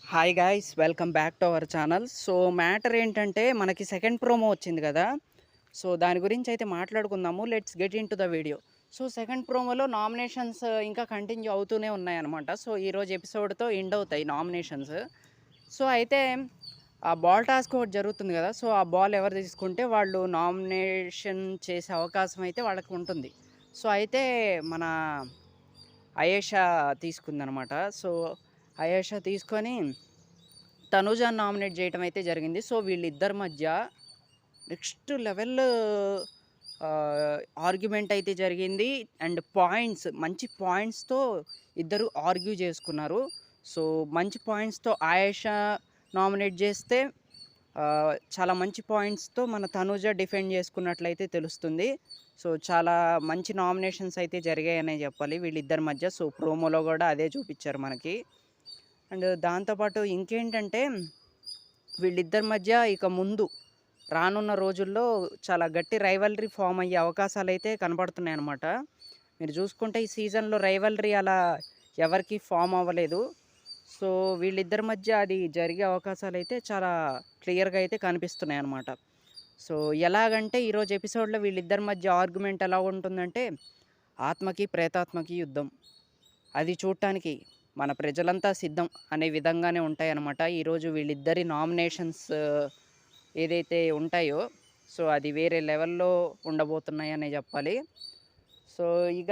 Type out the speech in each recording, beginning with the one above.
Hi guys, welcome back to our channel. So matter ఏంటంటే మనకి second promo వచ్చింది కదా. సో దాని గురించి అయితే మాట్లాడుకుందాము. Let's get into the video. So second ప్రోమోలో నామినేషన్స్ ఇంకా కంటిన్యూ అవుతూనే ఉన్నాయన్నమాట. సో ఈరోజు ఎపిసోడ్తో ఎండ్ అవుతాయి నామినేషన్స్. సో అయితే ఆ బాల్ టాస్క్ ఒకటి జరుగుతుంది కదా. సో ఆ బాల్ ఎవరు తీసుకుంటే వాళ్ళు నామినేషన్ చేసే అవకాశం అయితే వాళ్ళకి ఉంటుంది. సో అయితే మన అయేషా తీసుకుందనమాట. సో అయేషా తీసుకొని తనూజాని నామినేట్ చేయడం అయితే జరిగింది. సో వీళ్ళిద్దరి మధ్య నెక్స్ట్ లెవెల్ ఆర్గ్యుమెంట్ అయితే జరిగింది. అండ్ మంచి పాయింట్స్తో ఇద్దరు ఆర్గ్యూ చేసుకున్నారు. సో మంచి పాయింట్స్తో ఆయేషా నామినేట్ చేస్తే చాలా మంచి పాయింట్స్తో మన తనూజ డిఫెండ్ చేసుకున్నట్లయితే తెలుస్తుంది. సో చాలా మంచి నామినేషన్స్ అయితే జరిగాయనే చెప్పాలి వీళ్ళిద్దరి మధ్య. సో ప్రోమోలో కూడా అదే చూపించారు మనకి. అండ్ దాంతోపాటు ఇంకేంటంటే వీళ్ళిద్దరి మధ్య ఇక ముందు రానున్న రోజుల్లో చాలా గట్టి రైవల్రీ ఫామ్ అయ్యే అవకాశాలైతే కనబడుతున్నాయన్నమాట. మీరు చూసుకుంటే ఈ సీజన్‌లో రైవల్రీ అలా ఎవరికీ ఫామ్ అవ్వలేదు. సో వీళ్ళిద్దరి మధ్య అది జరిగే అవకాశాలైతే చాలా క్లియర్‌గా అయితే కనిపిస్తున్నాయన్నమాట. సో ఎలాగంటే ఈరోజు ఎపిసోడ్‌లో వీళ్ళిద్దరి మధ్య ఆర్గ్యుమెంట్ ఎలా ఉంటుందంటే ఆత్మకి, ప్రేతాత్మకి యుద్ధం. అది చూడటానికి మన ప్రజలంతా సిద్ధం అనే విధంగానే ఉంటాయన్నమాట. ఈరోజు వీళ్ళిద్దరి నామినేషన్స్ ఏదైతే ఉంటాయో సో అది వేరే లెవెల్‌లో ఉండబోతున్నాయనే చెప్పాలి. సో ఇక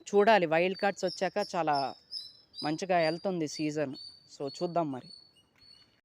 చూడాలి, వైల్డ్ కార్డ్స్ వచ్చాక చాలా మంచిగా ఎళ్తుంది సీజన్. సో చూద్దాం మరి.